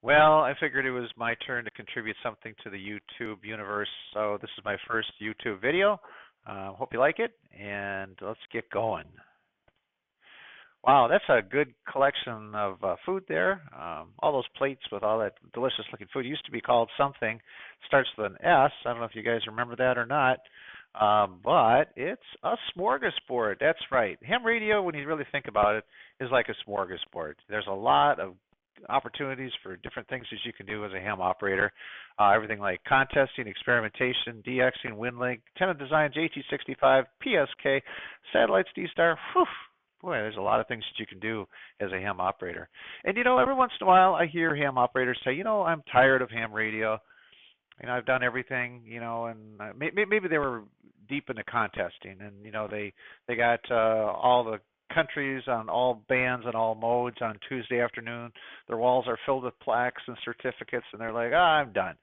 Well, I figured it was my turn to contribute something to the YouTube universe, so this is my first YouTube video. Hope you like it, and let's get going. Wow, that's a good collection of food there. All those plates with all that delicious looking food used to be called something. Starts with an S. I don't know if you guys remember that or not. But it's a smorgasbord. That's right. Ham radio, when you really think about it, is like a smorgasbord. There's a lot of opportunities for different things that you can do as a ham operator. Everything like contesting, experimentation, DXing, WinLink, antenna designs, AT65, PSK, satellites, D-Star. Whew, boy, there's a lot of things that you can do as a ham operator. And every once in a while I hear ham operators say, I'm tired of ham radio. I've done everything, and maybe they were deep into contesting, and they got all the countries on all bands and all modes on Tuesday afternoon. Their walls are filled with plaques and certificates, and they're like, I'm done.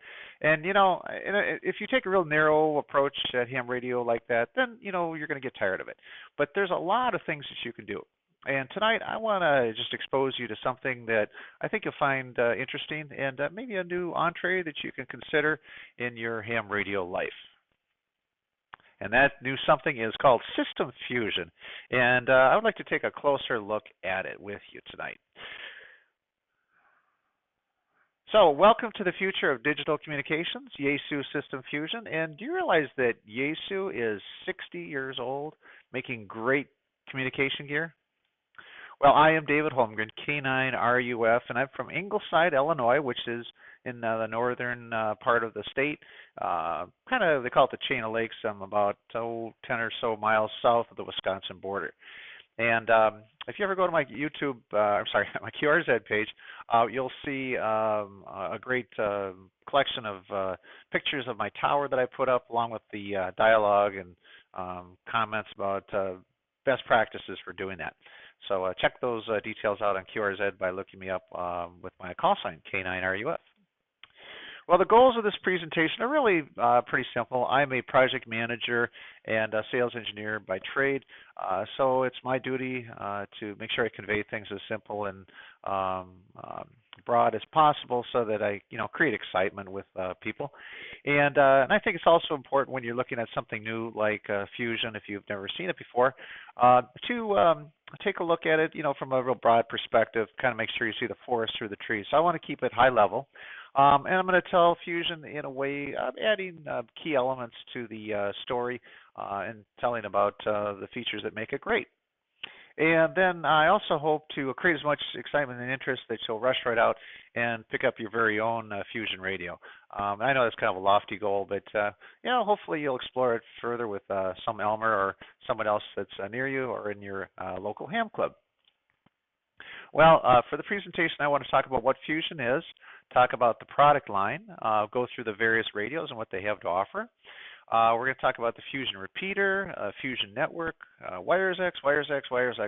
And if you take a real narrow approach at ham radio like that, then you're going to get tired of it. But there's a lot of things that you can do. And tonight I want to just expose you to something that I think you'll find interesting and maybe a new entree that you can consider in your ham radio life. And that new something is called System Fusion. And I would like to take a closer look at it with you tonight. So, welcome to the future of digital communications, Yaesu System Fusion. And do you realize that Yaesu is 60 years old, making great communication gear? Well, I am David Holmgren, K9RUF, and I'm from Ingleside, Illinois, which is in the northern part of the state. They call it the chain of lakes. I'm about 10 or so miles south of the Wisconsin border. And if you ever go to my YouTube, my QRZ page, you'll see a great collection of pictures of my tower that I put up, along with the dialogue and comments about best practices for doing that. So check those details out on QRZ by looking me up with my call sign, K9RUF. Well, the goals of this presentation are really pretty simple. I'm a project manager and a sales engineer by trade, so it's my duty to make sure I convey things as simple and broad as possible so that I create excitement with people. And I think it's also important when you're looking at something new like Fusion, if you've never seen it before, to take a look at it from a real broad perspective, kind of make sure you see the forest through the trees. So I want to keep it high level. And I'm going to tell Fusion in a way of adding key elements to the story and telling about the features that make it great. And then I also hope to create as much excitement and interest that you'll rush right out and pick up your very own Fusion radio. I know that's kind of a lofty goal, but hopefully you'll explore it further with some Elmer or someone else that's near you or in your local ham club. Well, for the presentation, I want to talk about what Fusion is, talk about the product line, go through the various radios and what they have to offer. We're going to talk about the Fusion repeater, Fusion network, WiresX.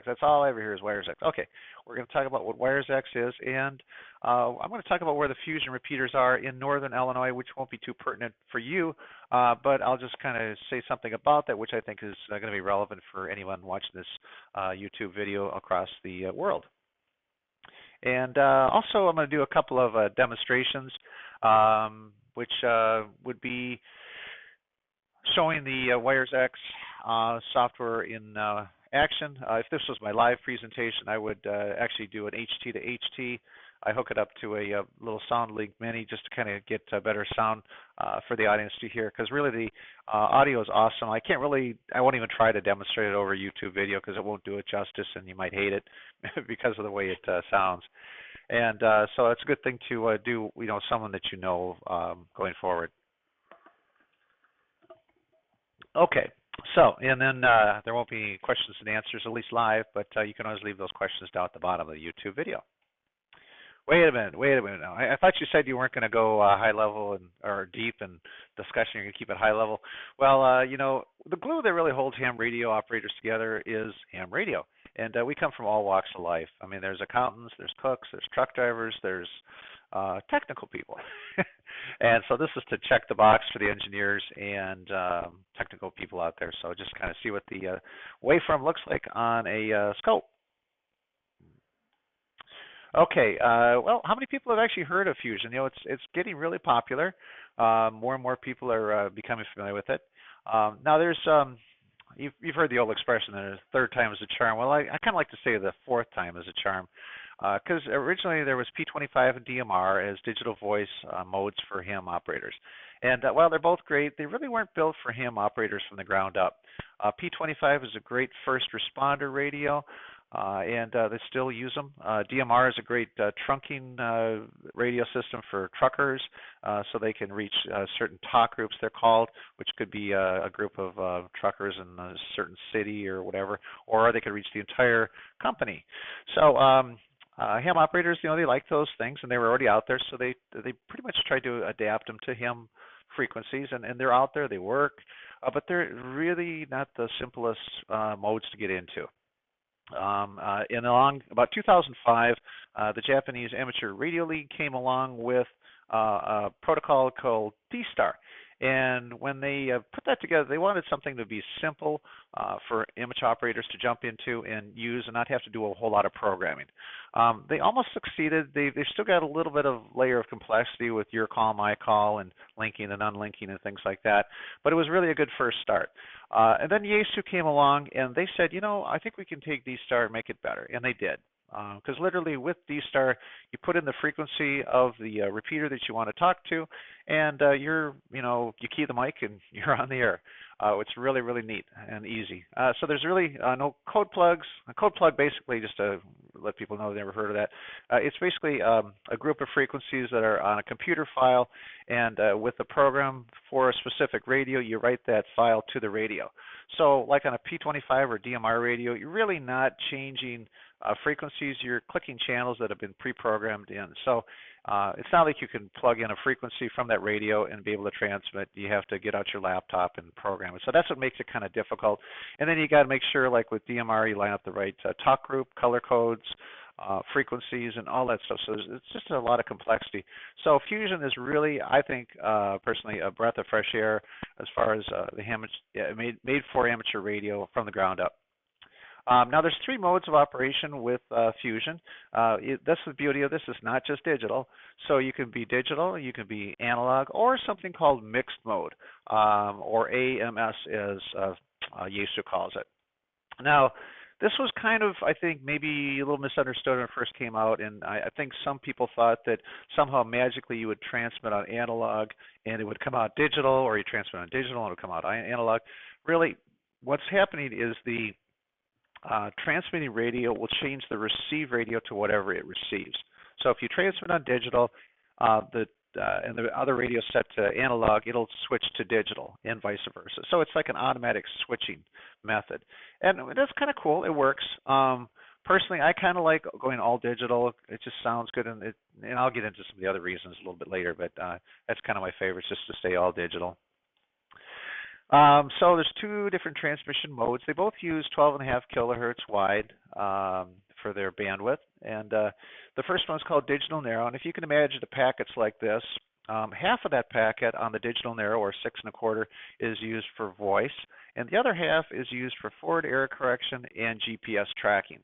That's all I ever hear is WiresX. Okay, we're going to talk about what WiresX is, and I'm going to talk about where the Fusion repeaters are in northern Illinois, which won't be too pertinent for you, but I'll just kind of say something about that, which I think is going to be relevant for anyone watching this YouTube video across the world. And also, I'm going to do a couple of demonstrations, which would be showing the WiresX software in action. If this was my live presentation, I would actually do an HT to HT. I hook it up to a little SoundLink Mini just to kind of get better sound for the audience to hear, because really the audio is awesome. I won't even try to demonstrate it over YouTube video because it won't do it justice and you might hate it because of the way it sounds. And so it's a good thing to do, someone that going forward. Okay, so, and then there won't be any questions and answers, at least live, but you can always leave those questions down at the bottom of the YouTube video. Wait a minute now. I thought you said you weren't going to go high level or deep in discussion. You're going to keep it high level. Well, the glue that really holds ham radio operators together is ham radio. And we come from all walks of life. I mean, there's accountants, there's cooks, there's truck drivers, there's technical people. And so this is to check the box for the engineers and technical people out there. So just kind of see what the waveform looks like on a scope. Okay. Well, how many people have actually heard of fusion? It's getting really popular. More and more people are becoming familiar with it. Now, there's you've heard the old expression that a third time is a charm. Well, I kind of like to say the fourth time is a charm, because originally there was P25 and DMR as digital voice modes for ham operators. And while they're both great, they really weren't built for ham operators from the ground up. P25 is a great first responder radio, and they still use them. DMR is a great trunking radio system for truckers, so they can reach certain talk groups, they're called, which could be a group of truckers in a certain city or whatever, or they could reach the entire company. So ham operators, they like those things, and they were already out there, so they pretty much tried to adapt them to ham frequencies, and they're out there, they work, but they're really not the simplest modes to get into. In along about 2005, the Japanese Amateur Radio League came along with a protocol called D-Star. And when they put that together, they wanted something to be simple for amateur operators to jump into and use and not have to do a whole lot of programming. They almost succeeded. They've still got a little bit of layer of complexity with your call, my call, and linking and unlinking and things like that. But it was really a good first start. And then Yaesu came along and they said, I think we can take D-Star and make it better. And they did. Because literally with D-Star, you put in the frequency of the repeater that you want to talk to, and you key the mic and you're on the air. It's really, really neat and easy. So there's really no code plugs. A code plug, basically, just to let people know they've never heard of that, it's basically a group of frequencies that are on a computer file, and with a program for a specific radio, you write that file to the radio. So like on a P25 or DMR radio, you're really not changing frequencies, you're clicking channels that have been pre-programmed in. So it's not like you can plug in a frequency from that radio and be able to transmit. You have to get out your laptop and program it. So that's what makes it kind of difficult. And then you got to make sure, like with DMR, you line up the right talk group, color codes, frequencies, and all that stuff. So it's just a lot of complexity. So Fusion is really, I think, personally, a breath of fresh air as far as made for amateur radio from the ground up. Now, there's three modes of operation with Fusion. That's the beauty of this. It's not just digital. So you can be digital, you can be analog, or something called mixed mode, or AMS as Yaesu calls it. Now, this was kind of, I think, maybe a little misunderstood when it first came out, and I think some people thought that somehow magically you would transmit on analog and it would come out digital, or you transmit on digital and it would come out analog. Really, what's happening is the transmitting radio will change the receive radio to whatever it receives. So if you transmit on digital, and the other radio set to analog, it'll switch to digital and vice versa. So it's like an automatic switching method. And that's kind of cool. It works. Personally, I kind of like going all digital. It just sounds good, and I'll get into some of the other reasons a little bit later, but that's kind of my favorite, just to stay all digital. So there's two different transmission modes. They both use 12.5 kilohertz wide for their bandwidth, and the first one is called digital narrow. And if you can imagine the packets like this, half of that packet on the digital narrow, or 6.25, is used for voice, and the other half is used for forward error correction and GPS tracking.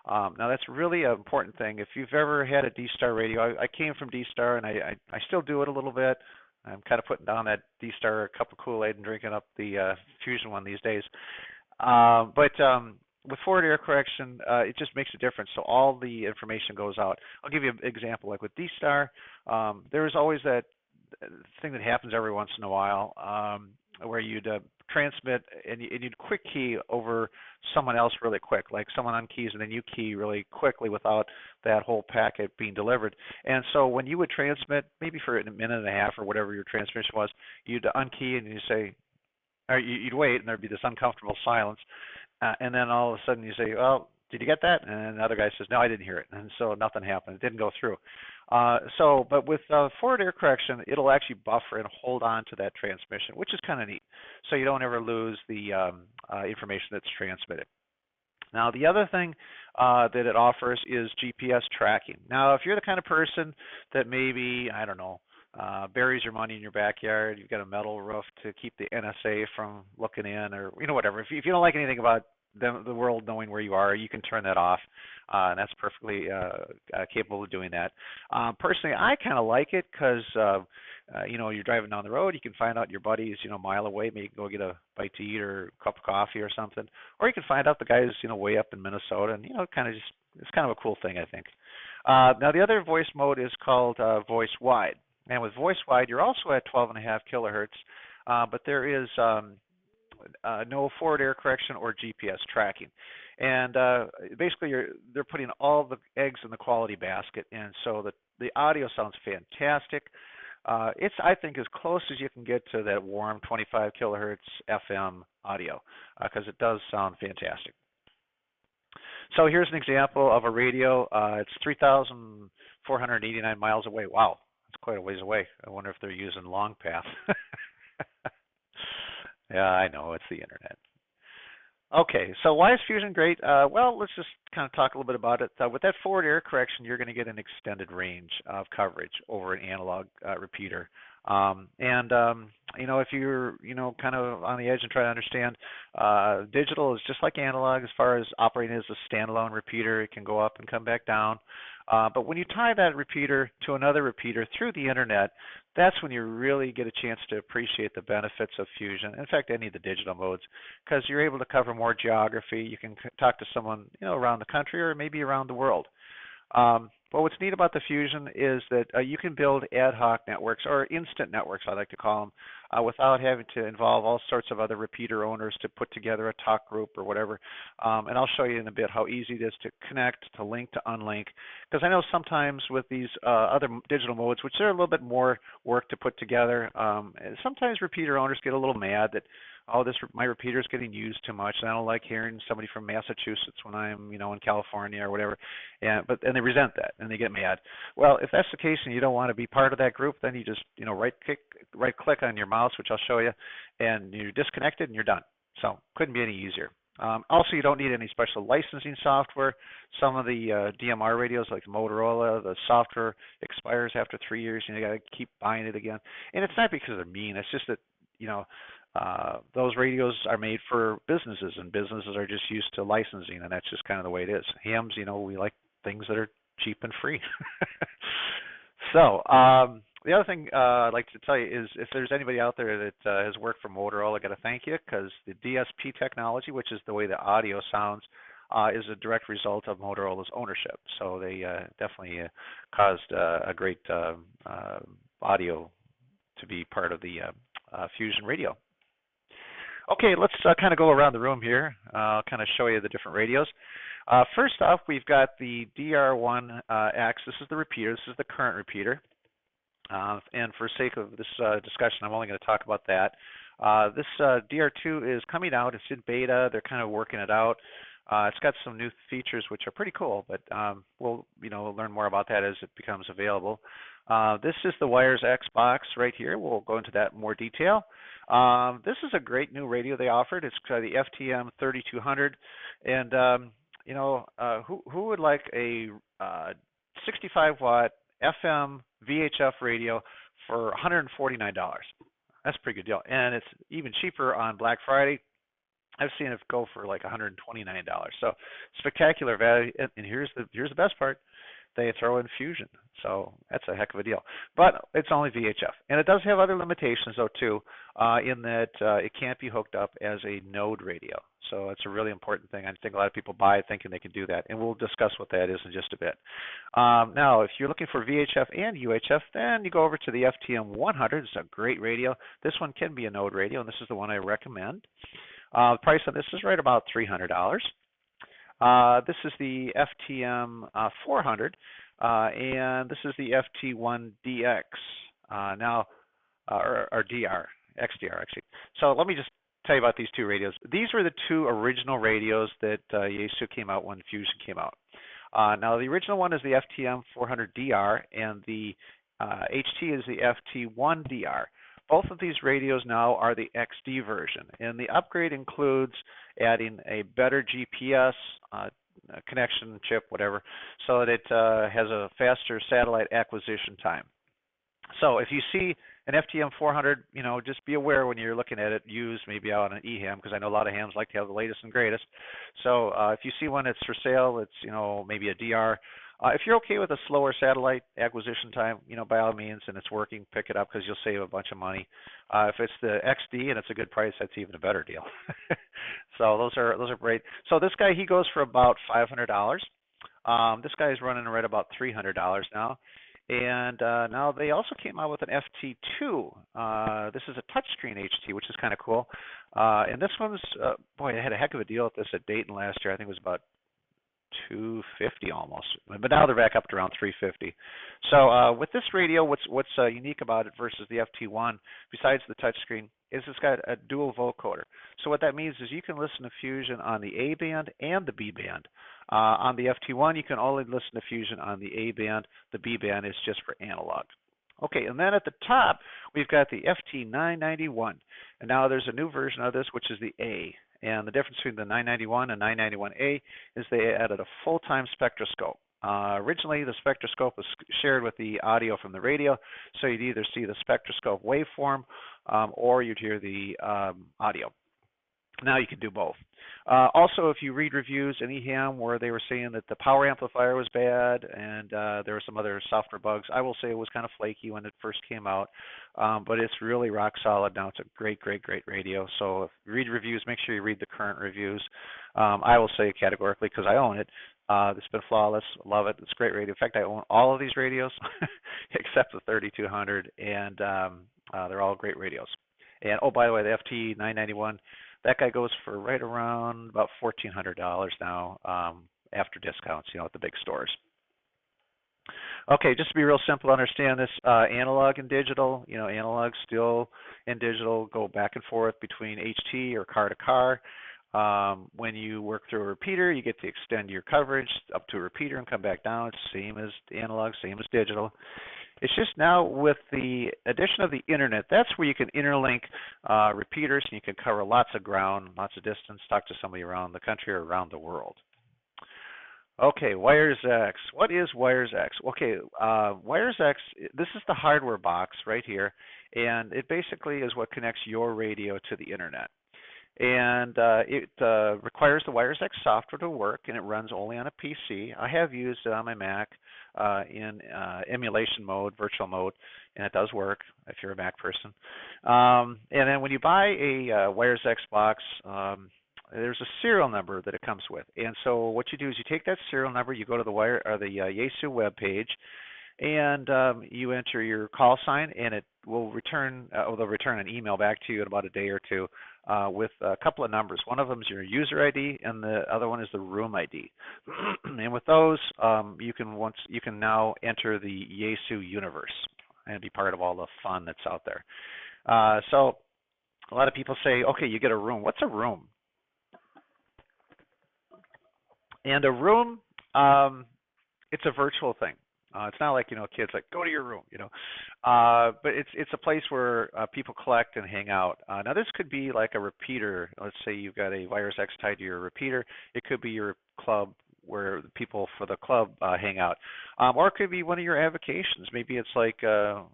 Now that's really an important thing. If you've ever had a D-Star radio, I came from D-Star, and I still do it a little bit. I'm kind of putting down that D-Star cup of Kool-Aid and drinking up the Fusion one these days. But with forward error correction, it just makes a difference. So all the information goes out. I'll give you an example. Like with D-Star, there's always that thing that happens every once in a while where you'd transmit and you'd quick key over someone else really quick, like someone unkeys and then you key really quickly without that whole packet being delivered. And so when you would transmit, maybe for a minute and a half or whatever your transmission was, you'd unkey and you say, or you'd wait and there'd be this uncomfortable silence, and then all of a sudden you say, well, did you get that? And the other guy says, no, I didn't hear it. And so nothing happened. It didn't go through. But with forward error correction, it'll actually buffer and hold on to that transmission, which is kind of neat. So you don't ever lose the information that's transmitted. Now, the other thing that it offers is GPS tracking. Now, if you're the kind of person that maybe, I don't know, buries your money in your backyard, you've got a metal roof to keep the NSA from looking in, or whatever. If you don't like anything about the world knowing where you are, you can turn that off. and that's perfectly capable of doing that. Personally, I kind of like it because you're driving down the road, you can find out your buddies, a mile away, maybe go get a bite to eat or a cup of coffee or something, or you can find out the guys, way up in Minnesota, and kind of just it's kind of a cool thing, I think. Now the other voice mode is called voice wide, and with voice wide, you're also at 12.5 kilohertz, but there is no forward air correction or GPS tracking. And basically, they're putting all the eggs in the quality basket, and so the audio sounds fantastic. It's, I think, as close as you can get to that warm 25 kilohertz FM audio, because it does sound fantastic. So here's an example of a radio. It's 3,489 miles away. Wow, that's quite a ways away. I wonder if they're using long path. Yeah, I know, it's the internet. Okay, so why is Fusion great? Well, let's just kind of talk a little bit about it. With that forward air correction, you're going to get an extended range of coverage over an analog repeater. If you're, kind of on the edge and trying to understand, digital is just like analog as far as operating as a standalone repeater. It can go up and come back down. But when you tie that repeater to another repeater through the internet, that's when you really get a chance to appreciate the benefits of Fusion. In fact, any of the digital modes, because you're able to cover more geography. You can talk to someone, around the country or maybe around the world. But what's neat about the Fusion is that you can build ad hoc networks, or instant networks, I like to call them, without having to involve all sorts of other repeater owners to put together a talk group or whatever. And I'll show you in a bit how easy it is to connect, to link, to unlink. Because I know sometimes with these other digital modes, which are a little bit more work to put together, sometimes repeater owners get a little mad that, oh, my repeater is getting used too much, and I don't like hearing somebody from Massachusetts when I'm, in California or whatever. And they resent that and they get mad. Well, if that's the case and you don't want to be part of that group, then you just, right click on your mouse, which I'll show you, and you're disconnected and you're done. So couldn't be any easier. Also, you don't need any special licensing software. Some of the DMR radios, like Motorola, the software expires after 3 years, and you got to keep buying it again. And it's not because they're mean. It's just that, those radios are made for businesses, and businesses are just used to licensing, and that's just kind of the way it is. Hams, we like things that are cheap and free. So the other thing I'd like to tell you is, if there's anybody out there that has worked for Motorola, I got to thank you, because the DSP technology, which is the way the audio sounds, is a direct result of Motorola's ownership. So they definitely caused a great audio to be part of the Fusion radio. Okay, let's kind of go around the room here. I'll kind of show you the different radios. First off, we've got the DR1X. This is the repeater. This is the current repeater. And for sake of this discussion, I'm only going to talk about that. This DR2 is coming out. It's in beta. They're kind of working it out. It's got some new features which are pretty cool, but we'll learn more about that as it becomes available. This is the Wires X box right here. We'll go into that in more detail. This is a great new radio they offered. It's the FTM 3200, and who would like a 65-watt FM VHF radio for $149? That's a pretty good deal, and it's even cheaper on Black Friday. I've seen it go for like $129. So spectacular value. And here's the best part: they throw in Fusion, so that's a heck of a deal. But it's only VHF, and it does have other limitations though too, in that it can't be hooked up as a node radio. So it's a really important thing. I think a lot of people buy it thinking they can do that, and we'll discuss what that is in just a bit. Now, if you're looking for VHF and UHF, then you go over to the FTM 100. It's a great radio. This one can be a node radio, and this is the one I recommend. The price on this is right about $300. This is the FTM 400, and this is the FT1DX, or DR, XDR actually. So let me just tell you about these two radios. These were the two original radios that Yaesu came out when Fusion came out. Now the original one is the FTM 400DR, and the HT is the FT1DR. Both of these radios now are the XD version, and the upgrade includes adding a better GPS connection chip, whatever, so that it has a faster satellite acquisition time. So if you see an FTM 400, just be aware when you're looking at it used maybe out on an eHam, because I know a lot of hams like to have the latest and greatest. So if you see one that's for sale, it's maybe a DR. If you're okay with a slower satellite acquisition time, by all means, and it's working, pick it up because you'll save a bunch of money. If it's the XD and it's a good price, that's even a better deal. So those are great. So this guy, he goes for about $500. This guy is running right about $300 now. And now they also came out with an FT2. This is a touchscreen HT, which is kind of cool. And this one's, boy, I had a heck of a deal with this at Dayton last year. I think it was about $250 almost, but now they're back up to around $350. So with this radio, what's unique about it versus the FT1, besides the touchscreen, is it's got a dual vocoder. So what that means is you can listen to Fusion on the A band and the B band. On the FT1, you can only listen to Fusion on the A band. The B band is just for analog. Okay, and then at the top, we've got the FT991. And now there's a new version of this, which is the A. And the difference between the 991 and 991A is they added a full-time spectroscope. Originally, the spectroscope was shared with the audio from the radio, so you'd either see the spectroscope waveform or you'd hear the audio. Now you can do both. Also, if you read reviews in eHam where they were saying that the power amplifier was bad and there were some other software bugs, I will say it was kind of flaky when it first came out, but it's really rock solid now. It's a great, great, great radio. So if you read reviews, make sure you read the current reviews. I will say categorically, because I own it, it's been flawless. Love it. It's a great radio. In fact, I own all of these radios except the 3200, and they're all great radios. And oh, by the way, the FT991, that guy goes for right around about $1,400 now after discounts, at the big stores. Okay, just to be real simple to understand this, analog and digital, analog still and digital go back and forth between HT or car to car. When you work through a repeater, you get to extend your coverage up to a repeater and come back down. It's same as analog, same as digital. It's just now with the addition of the internet, that's where you can interlink repeaters and you can cover lots of ground, lots of distance, talk to somebody around the country or around the world. Okay, WiresX. What is WiresX? Okay, WiresX, this is the hardware box right here, and it basically is what connects your radio to the internet. And it requires the WiresX software to work, and it runs only on a PC. I have used it on my Mac in emulation mode, virtual mode, and it does work if you're a Mac person. And then when you buy a WiresX box, there's a serial number that it comes with. And so what you do is you take that serial number, you go to the Yaesu web page, and you enter your call sign, and it will return. They'll return an email back to you in about a day or two with a couple of numbers. One of them is your user ID, and the other one is the room ID. And with those, you can now enter the Yaesu universe and be part of all the fun that's out there. So a lot of people say, okay, you get a room. What's a room? And a room, it's a virtual thing. It's not like, kids like, go to your room, but it's a place where people collect and hang out. Now this could be like a repeater. Let's say you've got a WiresX tied to your repeater. It could be your club where the people for the club hang out. Or it could be one of your avocations. Maybe it's like a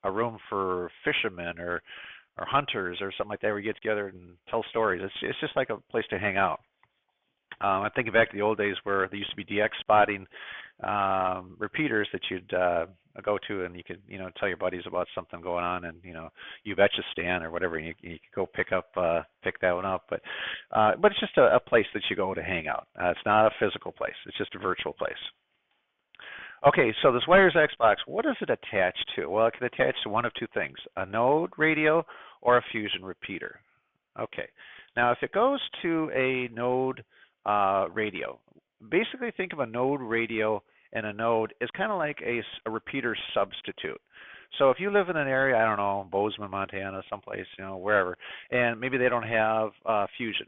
room for fishermen or hunters or something like that where you get together and tell stories. It's just like a place to hang out. I'm thinking back to the old days where there used to be DX spotting repeaters that you'd go to, and you could, tell your buddies about something going on, and you betcha stand or whatever, and you could go pick that one up. But it's just a place that you go to hang out. It's not a physical place; it's just a virtual place. Okay, so this WiresX box, what does it attach to? Well, it can attach to one of two things: a node radio or a Fusion repeater. Okay, now if it goes to a node radio. Basically, think of a node radio and a node as kind of like a repeater substitute. So if you live in an area, I don't know, Bozeman, Montana, someplace, wherever, and maybe they don't have Fusion.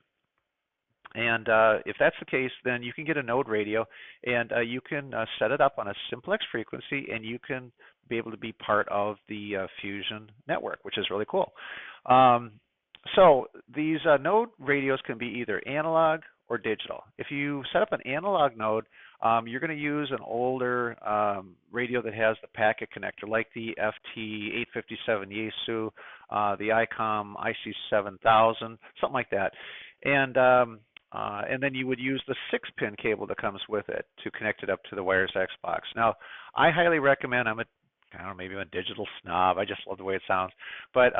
And if that's the case, then you can get a node radio, and you can set it up on a simplex frequency, and you can be able to be part of the Fusion network, which is really cool. So these node radios can be either analog or digital. If you set up an analog node, you're going to use an older radio that has the packet connector, like the FT857 Yaesu, the ICOM IC7000, something like that. And then you would use the 6-pin cable that comes with it to connect it up to the Wires X box. Now, I highly recommend, I don't know, maybe I'm a digital snob. I just love the way it sounds. But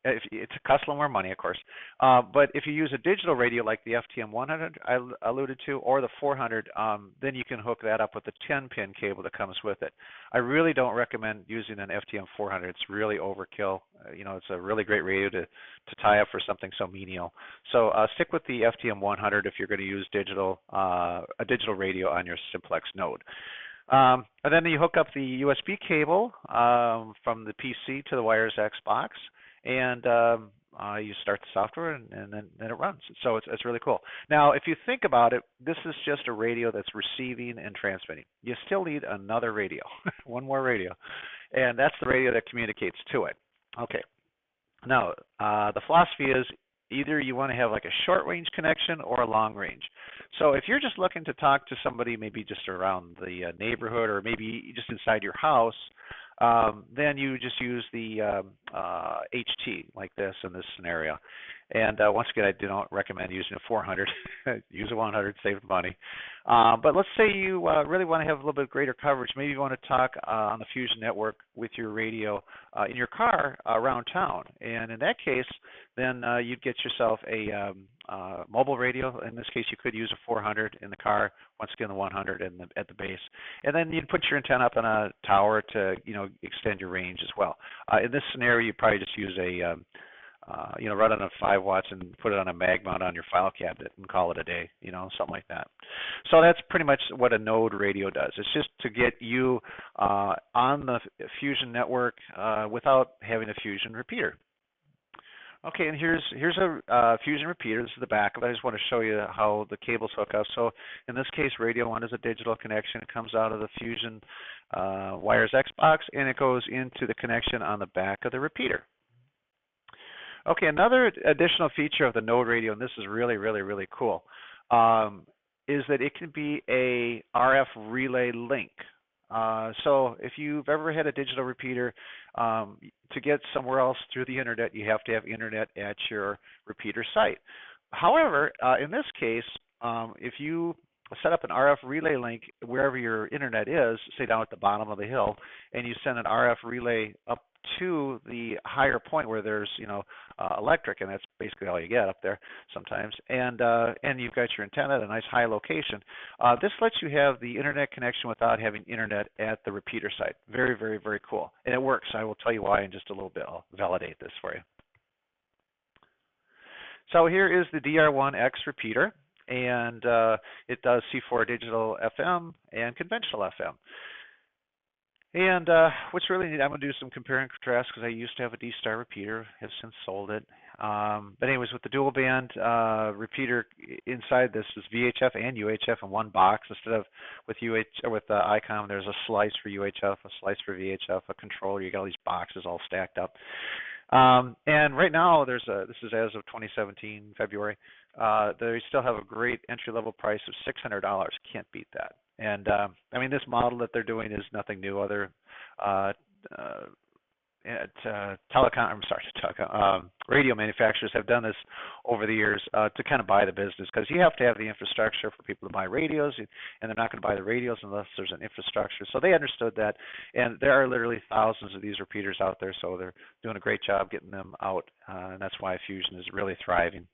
if it's a cost a little more money, of course. But if you use a digital radio like the FTM 100 I alluded to, or the 400, then you can hook that up with the 10-pin cable that comes with it. I really don't recommend using an FTM 400. It's really overkill. It's a really great radio to tie up for something so menial. So stick with the FTM 100 if you're going to use a digital radio on your simplex node. And then you hook up the USB cable from the PC to the Wires X box, and you start the software, and then it runs. So it's really cool. Now, if you think about it, this is just a radio that's receiving and transmitting. You still need another radio, one more radio, and that's the radio that communicates to it. Okay. Now, the philosophy is either you want to have like a short range connection or a long range. So if you're just looking to talk to somebody maybe just around the neighborhood or maybe just inside your house, then you just use the HT like this in this scenario. And once again, I do not recommend using a 400. Use a 100, save money. But let's say you really want to have a little bit greater coverage. Maybe you want to talk on the Fusion network with your radio in your car around town. And in that case, then you'd get yourself a mobile radio. In this case, you could use a 400 in the car. Once again, the 100 at the base. And then you'd put your antenna up on a tower to extend your range as well. In this scenario, you probably just use a run it on 5 watts and put it on a mag mount on your file cabinet and call it a day, something like that. So that's pretty much what a node radio does. It's just to get you on the Fusion network without having a Fusion repeater. Okay, and here's a Fusion repeater. This is the back of it. I just want to show you how the cables hook up. So in this case, radio 1 is a digital connection. It comes out of the Fusion Wires X box, and it goes into the connection on the back of the repeater. Okay, another additional feature of the node radio, and this is really, really, really cool, is that it can be a RF relay link. So if you've ever had a digital repeater, to get somewhere else through the internet, you have to have internet at your repeater site. However, in this case, if you set up an RF relay link wherever your internet is, say down at the bottom of the hill, and you send an RF relay up to the higher point where there's electric, and that's basically all you get up there sometimes, and you've got your antenna at a nice high location. This lets you have the internet connection without having internet at the repeater site. Very, very, very cool, and it works. I will tell you why in just a little bit. I'll validate this for you. So here is the DR1X repeater, and it does C4 digital FM and conventional FM. And what's really neat, I'm going to do some compare and contrast because I used to have a D-Star repeater, have since sold it. But anyways, with the dual band repeater inside this is VHF and UHF in one box. Instead of with ICOM, there's a slice for UHF, a slice for VHF, a controller. You got all these boxes all stacked up. And right now, this is as of 2017, February, they still have a great entry-level price of $600. Can't beat that. And I mean, this model that they're doing is nothing new. Other radio manufacturers have done this over the years to kind of buy the business, because you have to have the infrastructure for people to buy radios, and they're not going to buy the radios unless there's an infrastructure. So they understood that, and there are literally thousands of these repeaters out there, so they're doing a great job getting them out, and that's why Fusion is really thriving.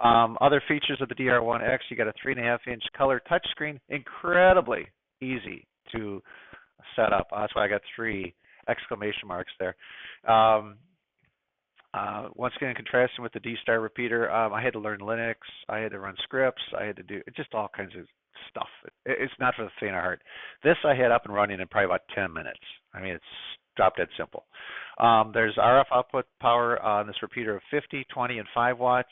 Other features of the DR1X, you got a 3.5-inch color touchscreen, incredibly easy to set up. That's why I got 3 exclamation marks there. Once again, contrasting with the D-Star repeater, I had to learn Linux, I had to run scripts, I had to do just all kinds of stuff. It's not for the faint of heart. This I had up and running in probably about 10 minutes. I mean, it's drop dead simple. There's RF output power on this repeater of 50, 20, and 5 watts.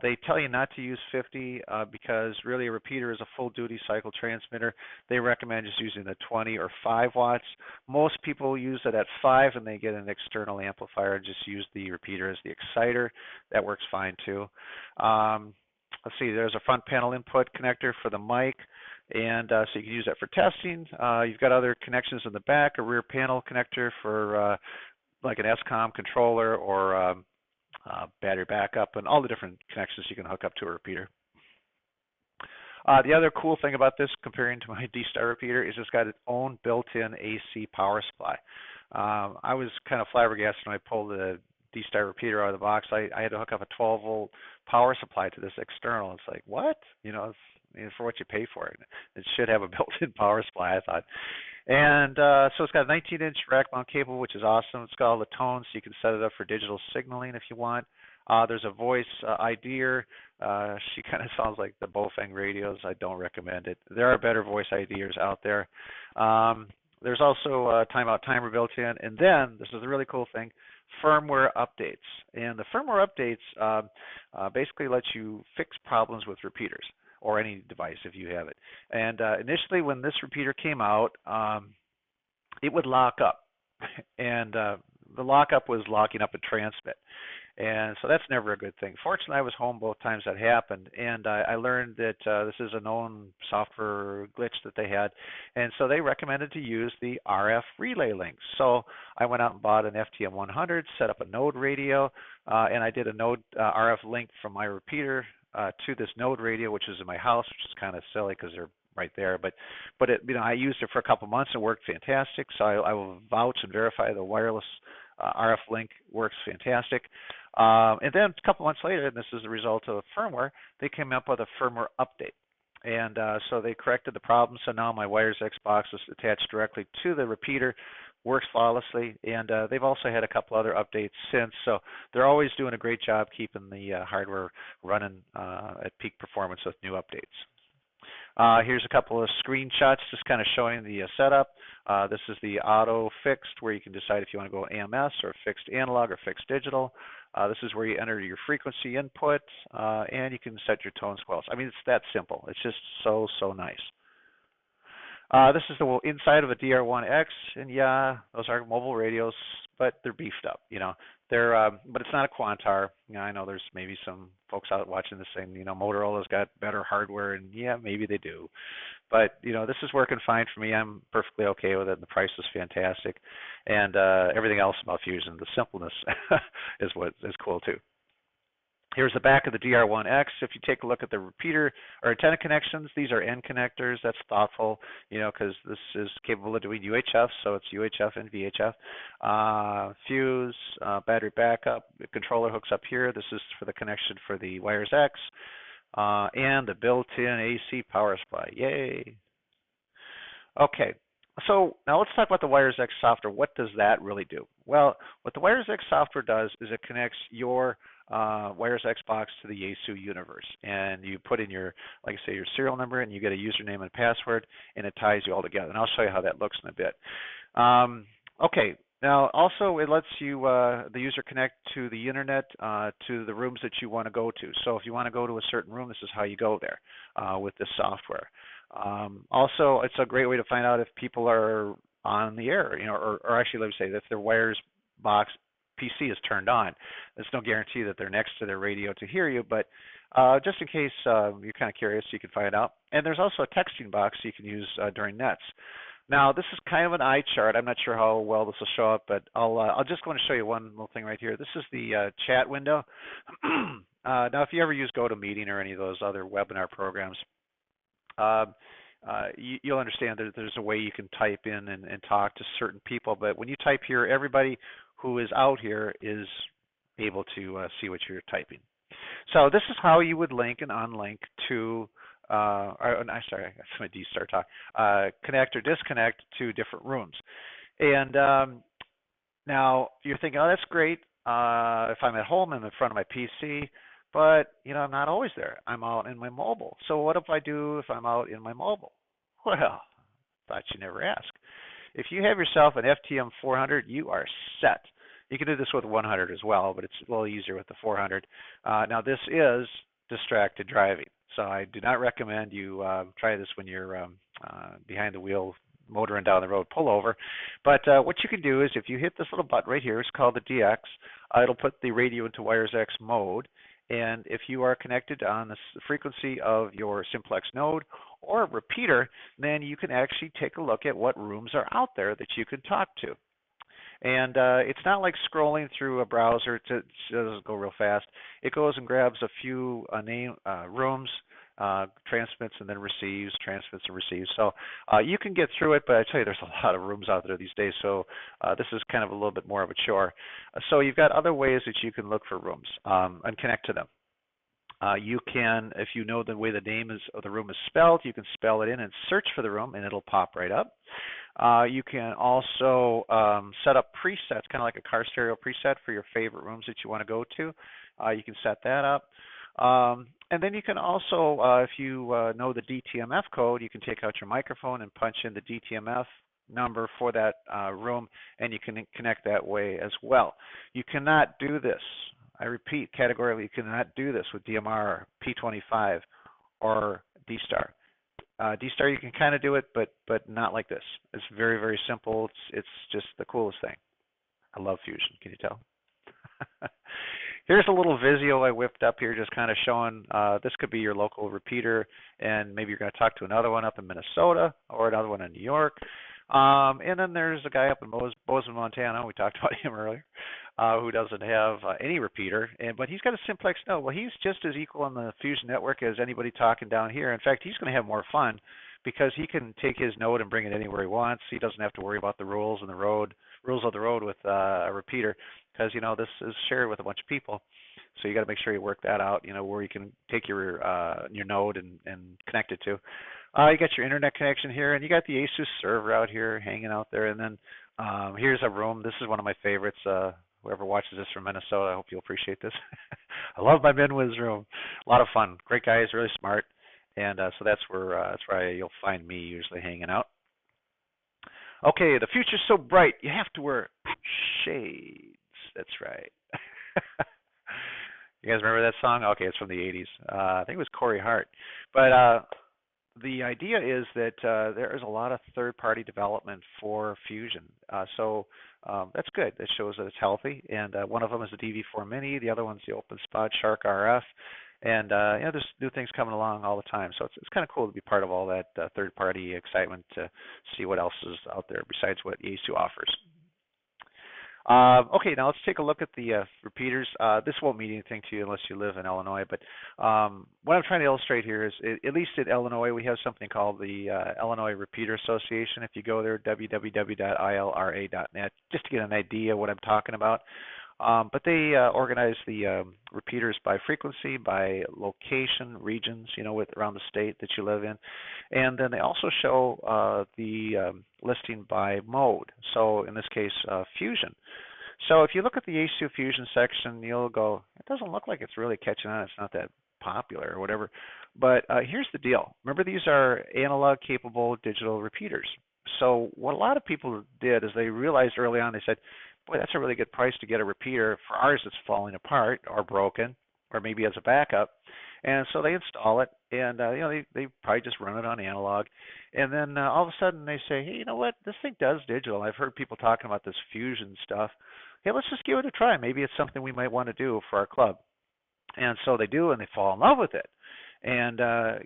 They tell you not to use 50 because really a repeater is a full duty cycle transmitter. They recommend just using the 20 or 5 watts. Most people use it at 5 and they get an external amplifier and just use the repeater as the exciter. That works fine too. Let's see, there's a front panel input connector for the mic. And so you can use that for testing. You've got other connections in the back, a rear panel connector for like an SCOM controller or battery backup, and all the different connections you can hook up to a repeater. The other cool thing about this, comparing to my D-Star repeater, is it's got its own built-in AC power supply. I was kind of flabbergasted when I pulled the D-Star repeater out of the box. I had to hook up a 12-volt power supply to this external. It's like, what? It's for what you pay for it. It should have a built-in power supply, I thought. And so it's got a 19-inch rack mount cable, which is awesome. It's got all the tones, so you can set it up for digital signaling if you want. There's a voice IDer. She kind of sounds like the Bofeng radios. I don't recommend it. There are better voice IDers out there. There's also a timeout timer built in. And then, this is a really cool thing, firmware updates. And the firmware updates basically let you fix problems with repeaters or any device if you have it. And initially when this repeater came out, it would lock up. And the lockup was locking up a transmit. And so that's never a good thing. Fortunately, I was home both times that happened, and I learned that this is a known software glitch that they had, and so they recommended to use the RF relay links. So I went out and bought an FTM100, set up a node radio, and I did a node RF link from my repeater to this node radio, which is in my house, which is kind of silly because they're right there, but it, I used it for a couple months and worked fantastic. So I will vouch and verify the wireless RF link works fantastic. And then a couple months later, and this is a result of firmware, they came up with a firmware update. And so they corrected the problem. So now my Wires X box is attached directly to the repeater, works flawlessly. And they've also had a couple other updates since. So they're always doing a great job keeping the hardware running at peak performance with new updates. Here's a couple of screenshots just kind of showing the setup. This is the auto fixed, where you can decide if you want to go AMS or fixed analog or fixed digital. This is where you enter your frequency input, and you can set your tone squelch. I mean, it's that simple. It's just so nice. This is the inside of a DR1X, and yeah, those are mobile radios, but they're beefed up. They're but it's not a Quantar. I know there's maybe some folks out watching this saying, Motorola's got better hardware, and yeah, maybe they do. But this is working fine for me. I'm perfectly okay with it. And the price is fantastic, and everything else about Fusion, the simpleness is what is cool too. Here's the back of the DR1X. If you take a look at the repeater or antenna connections, these are end connectors. That's thoughtful, because this is capable of doing UHF, so it's UHF and VHF. Fuse, battery backup, the controller hooks up here. This is for the connection for the Wires X, and the built-in AC power supply. Yay! Okay. So now let's talk about the Wires X software. What does that really do? Well, what the Wires X software does is it connects your Wires X box to the Yaesu universe, and you put in your, like I say, your serial number, and you get a username and password, and it ties you all together. And I'll show you how that looks in a bit. Okay. Now, also, it lets you, the user, connect to the internet, to the rooms that you want to go to. So if you want to go to a certain room, this is how you go there with this software. Also, it's a great way to find out if people are on the air, or actually, let me say, if their Wires box PC is turned on. There's no guarantee that they're next to their radio to hear you, but just in case you're kind of curious, you can find out. And there's also a texting box you can use during nets. Now, this is kind of an eye chart. I'm not sure how well this will show up, but I'll just want to show you one little thing right here. This is the chat window. Now, if you ever use GoToMeeting or any of those other webinar programs, you'll understand that there's a way you can type in and talk to certain people. But when you type here, everybody who is out here is able to see what you're typing. So this is how you would link and unlink to, I'm sorry, that's my D-Star talk, connect or disconnect to different rooms. And now you're thinking, oh, that's great. If I'm at home, I'm in front of my PC, but I'm not always there. I'm out in my mobile. So what if I do if I'm out in my mobile? Well, thought you never ask. If you have yourself an FTM 400, you are set. You can do this with 100 as well, but it's a little easier with the 400. Now, this is distracted driving, so I do not recommend you try this when you're behind the wheel, motoring down the road, pull over. But what you can do is if you hit this little button right here, it's called the DX, it'll put the radio into Wires X mode. And if you are connected on the frequency of your simplex node, or a repeater, then you can actually take a look at what rooms are out there that you can talk to. And it's not like scrolling through a browser. It doesn't go real fast. It goes and grabs a few rooms, transmits and then receives, transmits and receives. So you can get through it, but I tell you, there's a lot of rooms out there these days. So this is kind of a little bit more of a chore. So you've got other ways that you can look for rooms and connect to them. You can, if you know the way the name is of the room is spelled, you can spell it in and search for the room, and it'll pop right up. You can also set up presets, kind of like a car stereo preset for your favorite rooms that you want to go to. You can set that up. And then you can also, if you know the DTMF code, you can take out your microphone and punch in the DTMF number for that room, and you can connect that way as well. You cannot do this. I repeat, categorically, you cannot do this with DMR, P25, or D-Star. D-Star, you can kind of do it, but not like this. It's very, very simple. It's just the coolest thing. I love Fusion. Can you tell? Here's a little Vizio I whipped up here, just kind of showing this could be your local repeater, and maybe you're going to talk to another one up in Minnesota or another one in New York. And then there's a guy up in Bozeman, Montana. We talked about him earlier, who doesn't have any repeater, but he's got a simplex node. Well, he's just as equal on the Fusion network as anybody talking down here. In fact, he's going to have more fun because he can take his node and bring it anywhere he wants. He doesn't have to worry about the rules of the road with a repeater, because this is shared with a bunch of people. So you got to make sure you work that out. Where you can take your node and connect it to. You got your internet connection here, and you got the Yaesu server out here hanging out there. And then here's a room. This is one of my favorites. Whoever watches this from Minnesota, I hope you'll appreciate this. I love my MinWiz room. A lot of fun. Great guys, really smart. And so that's where you'll find me usually hanging out. Okay, the future's so bright, you have to wear shades. That's right. You guys remember that song? Okay, it's from the 80s. I think it was Corey Hart. But the idea is that there is a lot of third-party development for Fusion. So that's good. That shows that it's healthy. And one of them is the DV4 Mini. The other one's the OpenSpot Shark RF. And there's new things coming along all the time. So it's kind of cool to be part of all that third-party excitement to see what else is out there besides what Yaesu offers. Okay, now let's take a look at the repeaters. This won't mean anything to you unless you live in Illinois, but what I'm trying to illustrate here is, at least in Illinois, we have something called the Illinois Repeater Association. If you go there, www.ilra.net, just to get an idea of what I'm talking about. But they organize the repeaters by frequency, by location, regions, around the state that you live in. And then they also show the listing by mode. So in this case, Fusion. So if you look at the Yaesu Fusion section, you'll go, it doesn't look like it's really catching on. It's not that popular or whatever. But here's the deal. Remember, these are analog capable digital repeaters. So what a lot of people did is they realized early on, they said, boy, that's a really good price to get a repeater. For ours, it's falling apart or broken, or maybe as a backup. And so they install it, and they probably just run it on analog. And then all of a sudden they say, hey, you know what? This thing does digital. I've heard people talking about this Fusion stuff. Hey, let's just give it a try. Maybe it's something we might want to do for our club. And so they do, and they fall in love with it. And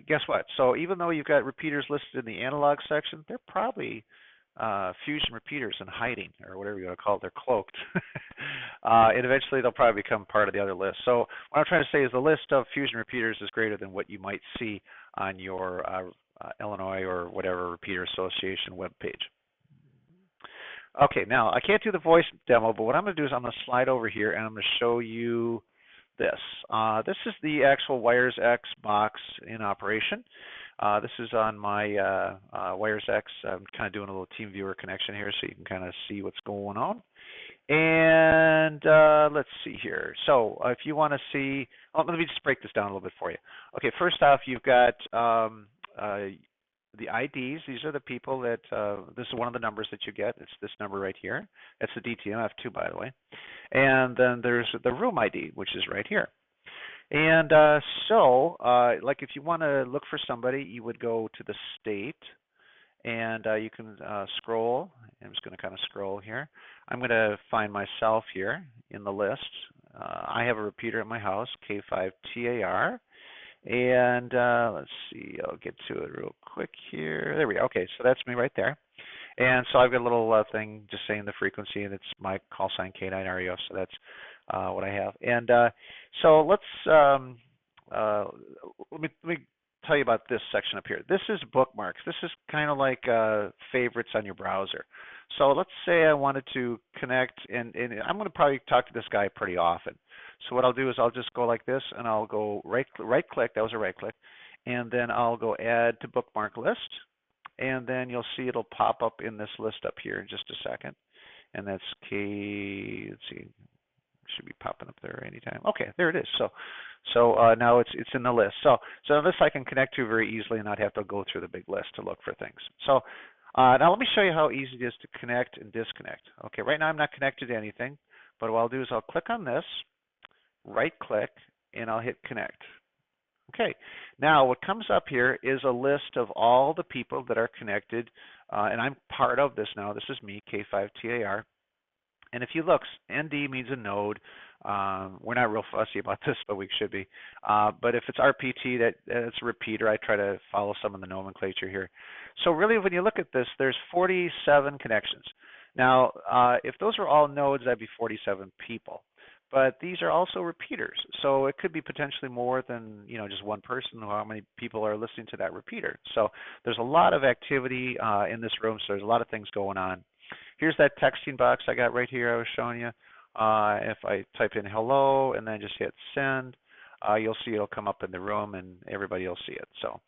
guess what? So even though you've got repeaters listed in the analog section, they're probably Fusion repeaters in hiding, or whatever you want to call it. They're cloaked. And eventually they'll probably become part of the other list. So what I'm trying to say is the list of Fusion repeaters is greater than what you might see on your Illinois or whatever Repeater Association webpage. Okay, now I can't do the voice demo, but what I'm going to do is I'm going to slide over here and I'm going to show you this. This is the actual Wires X box in operation. This is on my Wires X. I'm kind of doing a little team viewer connection here so you can kind of see what's going on. And let's see here. So if you want to see, let me just break this down a little bit for you. Okay, first off, you've got the IDs. These are the people that, this is one of the numbers that you get. It's this number right here. That's the DTMF too, by the way. And then there's the room ID, which is right here. And like if you want to look for somebody, you would go to the state, and you can scroll. I'm just going to kind of scroll here. I'm going to find myself here in the list. I have a repeater at my house, K5TAR, And let's see, I'll get to it real quick here. There we go. Okay, so that's me right there. And so I've got a little thing just saying the frequency, and it's my call sign K9REF, so that's what I have. And so uh, let me tell you about this section up here. This is bookmarks. This is kind of like favorites on your browser. So let's say I wanted to connect, and I'm going to probably talk to this guy pretty often. So what I'll do is I'll just go like this, and I'll go right click. That was a right click, and then I'll go add to bookmark list, and then you'll see it'll pop up in this list up here in just a second. And that's K. Let's see, should be popping up there anytime. Okay, there it is. So now it's in the list. So this I can connect to very easily and not have to go through the big list to look for things. So now let me show you how easy it is to connect and disconnect. Okay, right now I'm not connected to anything, but what I'll do is I'll click on this, right click, and I'll hit connect. Okay, now what comes up here is a list of all the people that are connected, and I'm part of this now. This is me, K5TAR. And if you look, ND means a node. We're not real fussy about this, but we should be. But if it's RPT, that's a repeater. I try to follow some of the nomenclature here. So really, when you look at this, there's 47 connections. Now, if those are all nodes, that'd be 47 people. But these are also repeaters, so it could be potentially more than just one person. How many people are listening to that repeater? So there's a lot of activity in this room. So there's a lot of things going on. Here's that texting box I got right here I was showing you. If I type in hello and then just hit send, you'll see it'll come up in the room and everybody will see it. So,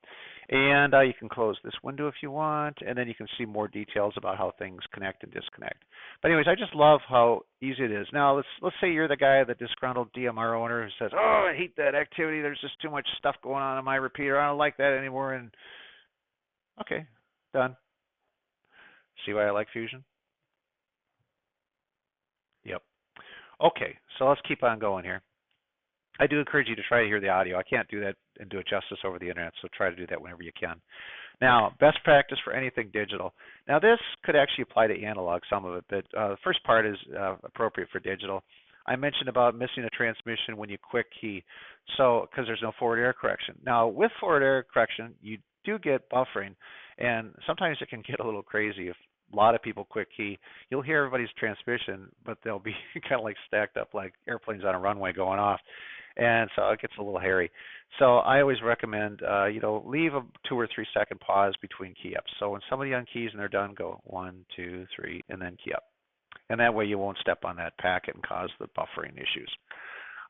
and you can close this window if you want, and then you can see more details about how things connect and disconnect. But anyways, I just love how easy it is. Now let's say you're the guy, the disgruntled DMR owner who says, "Oh, I hate that activity. There's just too much stuff going on my repeater. I don't like that anymore." And okay, done. See why I like Fusion? Yep. Okay, so let's keep on going here. I do encourage you to try to hear the audio. I can't do that and do it justice over the internet, so try to do that whenever you can. Now, best practice for anything digital. Now, this could actually apply to analog, some of it, but the first part is appropriate for digital. I mentioned about missing a transmission when you quick key, so because there's no forward error correction. Now, with forward error correction, you do get buffering, and sometimes it can get a little crazy if a lot of people quick key. You'll hear everybody's transmission, but they'll be kind of like stacked up like airplanes on a runway going off. And so it gets a little hairy. So I always recommend, leave a 2 or 3 second pause between key ups. So when somebody unkeys and they're done, go 1, 2, 3, and then key up. And that way you won't step on that packet and cause the buffering issues.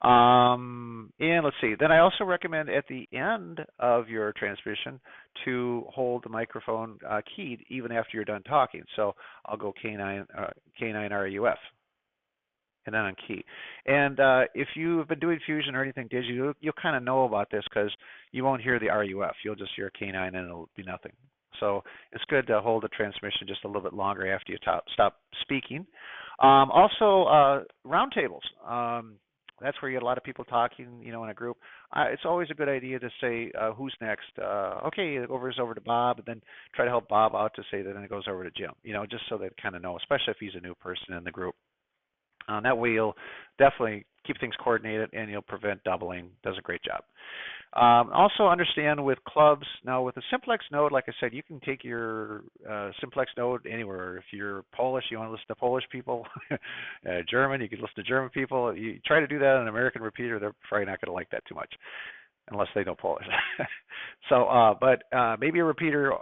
And let's see. Then I also recommend at the end of your transmission to hold the microphone keyed even after you're done talking. So I'll go K9RUF. And then on key. And if you've been doing Fusion or anything digital, you'll kind of know about this because you won't hear the RUF. You'll just hear K9 and it'll be nothing. So it's good to hold the transmission just a little bit longer after you stop speaking. Also, roundtables. That's where you get a lot of people talking, in a group. It's always a good idea to say, who's next? Okay, it goes over to Bob, and then try to help Bob out to say that, then it goes over to Jim, just so they kind of know, especially if he's a new person in the group. That way you'll definitely keep things coordinated and you'll prevent doubling. Does a great job. Also understand with clubs, now with a simplex node, like I said, you can take your simplex node anywhere. If you're Polish, you want to listen to Polish people, German, you can listen to German people. You try to do that on an American repeater, they're probably not going to like that too much, unless they know Polish. So, but maybe a repeater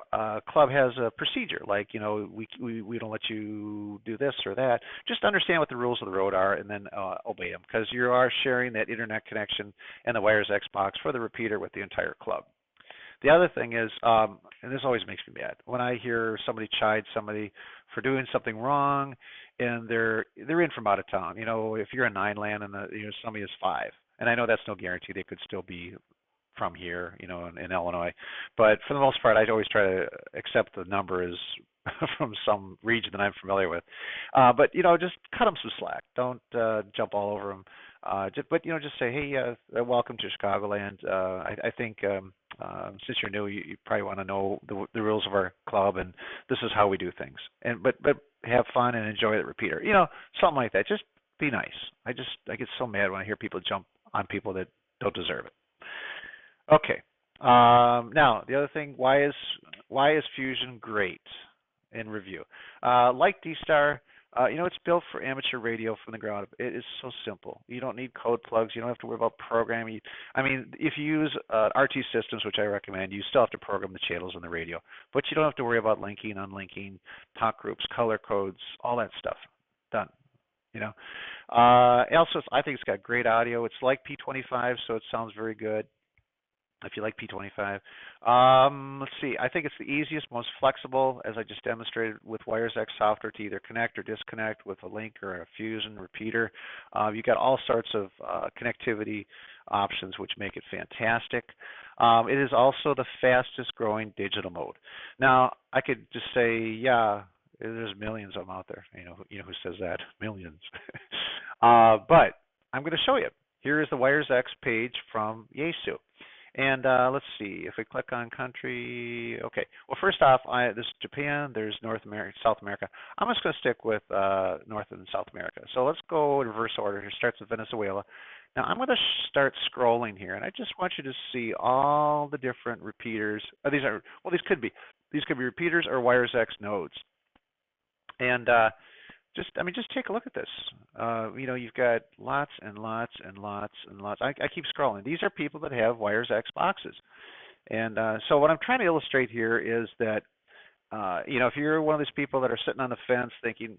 club has a procedure, like, we don't let you do this or that. Just understand what the rules of the road are and then obey them, because you are sharing that internet connection and the wires Xbox for the repeater with the entire club. The other thing is, and this always makes me mad, when I hear somebody chide somebody for doing something wrong and they're in from out of town. If you're a 9-land and somebody is 5. And I know that's no guarantee. They could still be from here, in Illinois. But for the most part, I always try to accept the number as from some region that I'm familiar with. But, just cut them some slack. Don't jump all over them. Just say, hey, welcome to Chicagoland. I think since you're new, you probably want to know the rules of our club, and this is how we do things. But have fun and enjoy the repeater. Something like that. Just be nice. I get so mad when I hear people jump on people that don't deserve it. Okay. Now the other thing, why is Fusion great in review? Like D-Star, it's built for amateur radio from the ground up. It is so simple. You don't need code plugs. You don't have to worry about programming. I mean, if you use RT systems, which I recommend, you still have to program the channels on the radio, but you don't have to worry about linking, unlinking, talk groups, color codes, all that stuff. Done. You know. Also, I think it's got great audio. It's like P25, so it sounds very good if you like P25. Let's see. I think it's the easiest, most flexible, as I just demonstrated with WiresX software to either connect or disconnect with a link or a Fusion repeater. You've got all sorts of connectivity options, which make it fantastic. It is also the fastest growing digital mode. Now, I could just say, yeah, there's millions of them out there. You know who says that? Millions. But I'm going to show you. Here is the WiresX page from Yaesu. And let's see, if we click on country, okay. Well, first off, this is Japan, there's North America, South America. I'm just going to stick with North and South America. So let's go in reverse order. Here starts with Venezuela. Now I'm going to start scrolling here, and I just want you to see all the different repeaters. These could be repeaters or WiresX nodes. And just take a look at this. You've got lots and lots and lots and lots. I keep scrolling. These are people that have WiresX boxes. And so what I'm trying to illustrate here is that, if you're one of these people that are sitting on the fence thinking,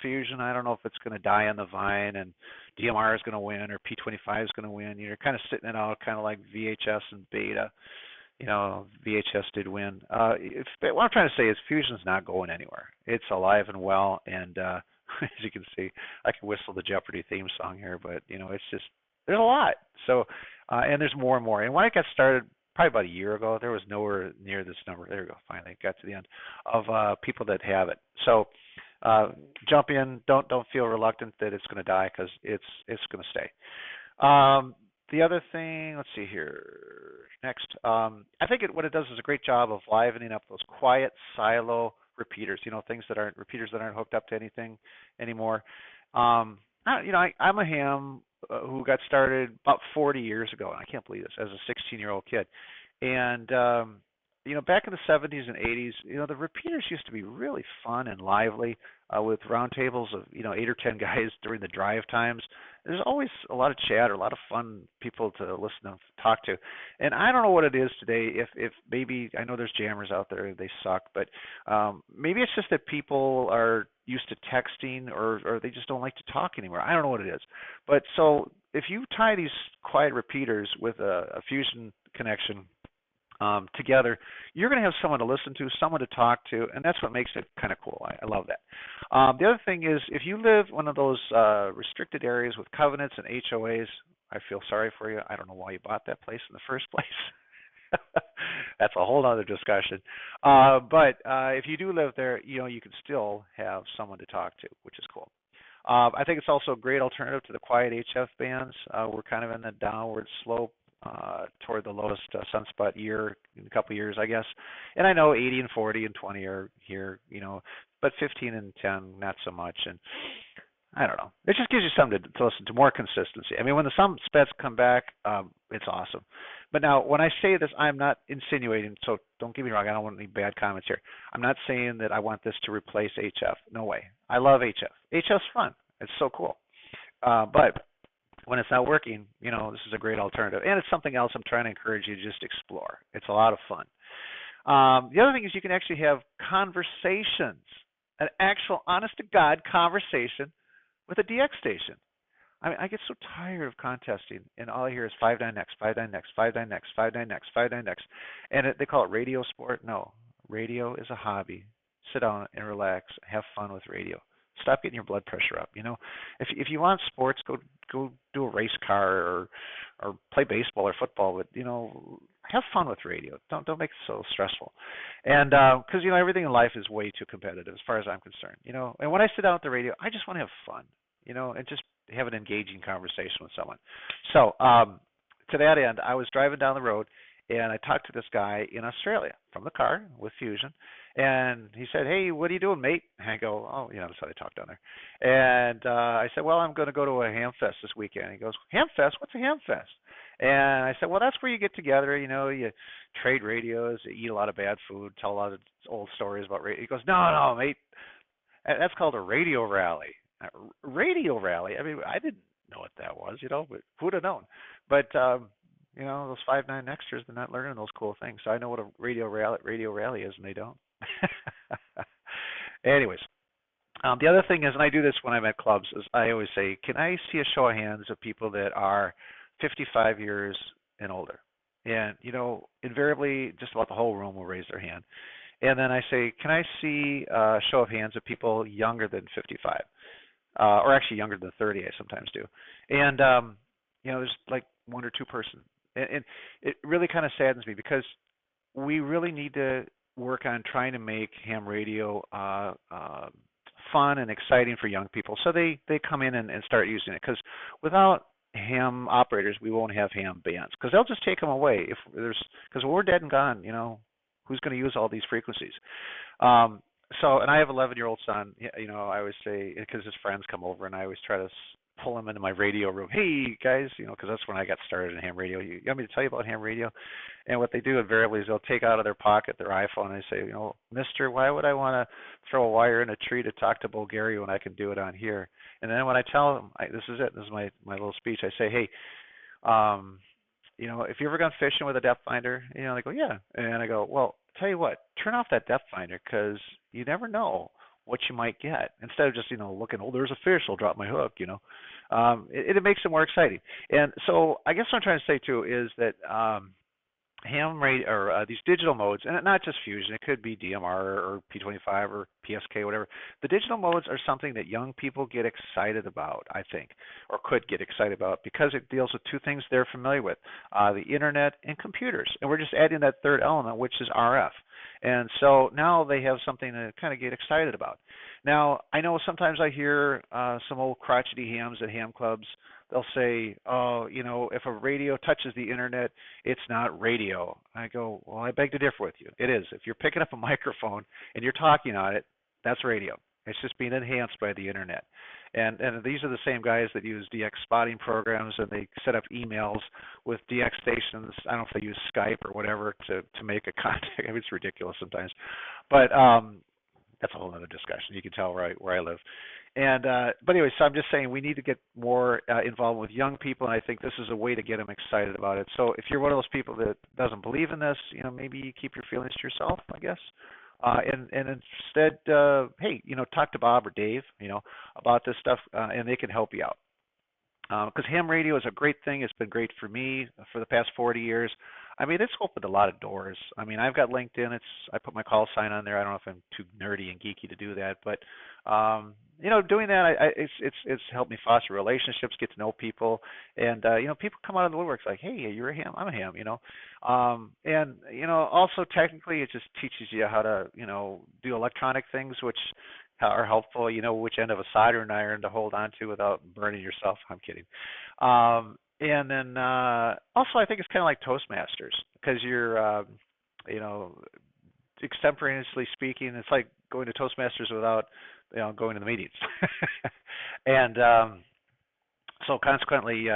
Fusion, I don't know if it's going to die on the vine and DMR is going to win or P25 is going to win. You're kind of sitting it out kind of like VHS and Beta. VHS did win. What I'm trying to say is Fusion's not going anywhere. It's alive and well, and as you can see, I can whistle the Jeopardy theme song here, but it's just there's a lot. So, and there's more and more. And when I got started, probably about a year ago, there was nowhere near this number. There we go. Finally, got to the end of people that have it. So, jump in. Don't feel reluctant that it's going to die because it's going to stay. The other thing, let's see here. Next, I think what it does is a great job of livening up those quiet silo repeaters. Things that aren't repeaters that aren't hooked up to anything anymore. I'm a ham who got started about 40 years ago, and I can't believe this, as a 16-year-old kid. And back in the 70s and 80s, the repeaters used to be really fun and lively with roundtables of 8 or 10 guys during the drive times. There's always a lot of chat or a lot of fun people to listen and talk to. And I don't know what it is today. If maybe I know there's jammers out there, they suck, but maybe it's just that people are used to texting or they just don't like to talk anymore. I don't know what it is. But so if you tie these quiet repeaters with a Fusion connection together, you're going to have someone to listen to, someone to talk to, and that's what makes it kind of cool. I love that. The other thing is, if you live one of those restricted areas with covenants and HOAs, I feel sorry for you. I don't know why you bought that place in the first place. That's a whole other discussion. But if you do live there, you can still have someone to talk to, which is cool. I think it's also a great alternative to the quiet HF bands. We're kind of in the downward slope toward the lowest sunspot year in a couple of years, I guess. And I know 80 and 40 and 20 are here, but 15 and 10, not so much. And I don't know. It just gives you something to listen to, more consistency. I mean, when the sunspots come back, it's awesome. But now, when I say this, I'm not insinuating, so don't get me wrong, I don't want any bad comments here. I'm not saying that I want this to replace HF. No way. I love HF. HF's fun. It's so cool. But when it's not working, this is a great alternative. And it's something else I'm trying to encourage you to just explore. It's a lot of fun. The other thing is you can actually have conversations, an actual honest-to-God conversation with a DX station. I mean, I get so tired of contesting, and all I hear is 59 next, 59 next, 59 next, 59 next, 59 next. And they call it radio sport. No, radio is a hobby. Sit down and relax. Have fun with radio. Stop getting your blood pressure up. If you want sports, go do a race car or play baseball or football. But have fun with radio. Don't make it so stressful. And because everything in life is way too competitive as far as I'm concerned. And when I sit down at the radio, I just want to have fun. And just have an engaging conversation with someone. So to that end, I was driving down the road and I talked to this guy in Australia from the car with Fusion. And he said, "Hey, what are you doing, mate?" And I go, "Oh, that's how they talk down there." And I said, "Well, I'm going to go to a ham fest this weekend." He goes, "Ham fest? What's a ham fest?" And I said, "Well, that's where you get together. You trade radios, you eat a lot of bad food, tell a lot of old stories about radio." He goes, "No, no, mate, that's called a radio rally." Radio rally. I mean, I didn't know what that was, but who'd have known? But those 5'9" extras, they're not learning those cool things. So I know what a radio rally is, and they don't. Anyways, the other thing is, and I do this when I'm at clubs, is I always say, "Can I see a show of hands of people that are 55 years and older?" And invariably, just about the whole room will raise their hand. And then I say, "Can I see a show of hands of people younger than 55?" Or actually younger than 30, I sometimes do. And there's like one or two person, and it really kind of saddens me because we really need to work on trying to make ham radio fun and exciting for young people, so they come in and start using it. Because without ham operators, we won't have ham bands because they'll just take them away because when we're dead and gone, who's going to use all these frequencies? Um, and I have an 11-year-old son. I always say, because his friends come over, and I always try to pull him into my radio room. "Hey guys, because that's when I got started in ham radio. You want me to tell you about ham radio?" And what they do invariably is they'll take out of their pocket their iPhone and they say, "Mister, why would I want to throw a wire in a tree to talk to Bulgaria when I can do it on here?" And then when I tell them, this is it. This is my little speech. I say, "Hey, um, if you ever gone fishing with a depth finder?" They go, "Yeah." And I go, "Well, tell you what, turn off that depth finder because you never know what you might get. Instead of just looking, oh, there's a fish, I'll drop my hook. It makes it more exciting." And so I guess what I'm trying to say too is that ham radio or these digital modes, and not just fusion, it could be DMR or P25 or PSK, whatever. The digital modes are something that young people get excited about, I think, or could get excited about because it deals with two things they're familiar with, the internet and computers. And we're just adding that third element, which is RF. And so now they have something to kind of get excited about. Now, I know sometimes I hear some old crotchety hams at ham clubs. They'll say, "Oh, if a radio touches the internet, it's not radio." I go, "Well, I beg to differ with you. It is. If you're picking up a microphone and you're talking on it, that's radio. It's just being enhanced by the internet." And these are the same guys that use DX spotting programs, and they set up emails with DX stations. I don't know if they use Skype or whatever to make a contact. I mean, it's ridiculous sometimes, but that's a whole other discussion. You can tell where I live. And but anyway, so I'm just saying we need to get more involved with young people, and I think this is a way to get them excited about it. So if you're one of those people that doesn't believe in this, maybe you keep your feelings to yourself, I guess. And instead, hey, talk to Bob or Dave, about this stuff, and they can help you out. Because ham radio is a great thing. It's been great for me for the past 40 years. I mean, it's opened a lot of doors. I mean, I've got LinkedIn. I put my call sign on there. I don't know if I'm too nerdy and geeky to do that, but doing that, it's helped me foster relationships, get to know people, and people come out of the woodwork like, "Hey, you're a ham. I'm a ham." And also technically, it just teaches you how to do electronic things, which are helpful, which end of a soldering iron to hold on to without burning yourself. I'm kidding. And then also I think it's kind of like Toastmasters because you're, extemporaneously speaking, it's like going to Toastmasters without, going to the meetings. And so consequently,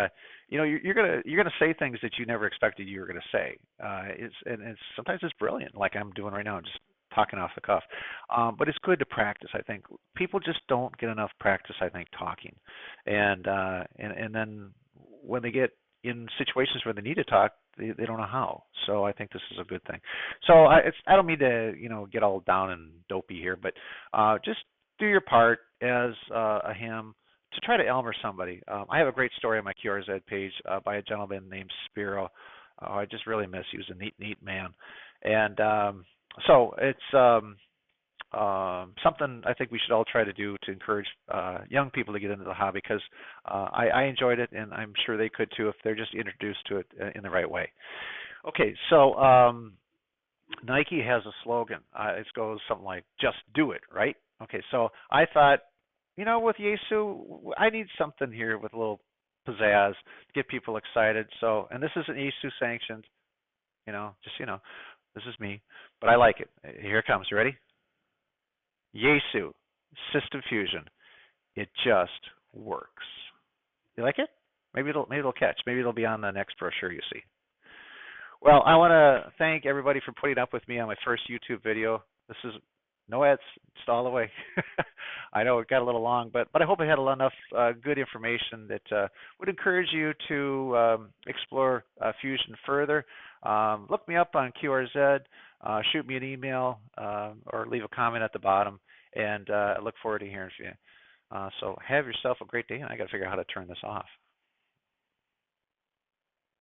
you're gonna say things that you never expected you were gonna say. It's sometimes it's brilliant, like I'm doing right now. I'm just talking off the cuff. But it's good to practice. I think people just don't get enough practice. I think talking, and then when they get in situations where they need to talk, they don't know how. So I think this is a good thing. So I don't mean to get all down and dopey here, but just do your part as a ham to try to Elmer somebody. I have a great story on my QRZ page by a gentleman named Spiro. I just really miss. He was a neat man, and so it's something I think we should all try to do to encourage young people to get into the hobby because I enjoyed it, and I'm sure they could too if they're just introduced to it in the right way. Okay, so Nike has a slogan. It goes something like "Just do it," right? Okay, so I thought, with Yaesu, I need something here with a little pizzazz to get people excited. So, and this isn't Yaesu sanctioned, just this is me, but I like it. Here it comes. You ready? Yaesu System Fusion. It just works. You like it? Maybe it'll catch. Maybe it'll be on the next brochure you see. Well, I want to thank everybody for putting up with me on my first YouTube video. This is no ads, just all the way. I know it got a little long, but I hope I had enough good information that would encourage you to explore Fusion further. Look me up on QRZ, shoot me an email, or leave a comment at the bottom, and I look forward to hearing from you. So have yourself a great day, and I got to figure out how to turn this off.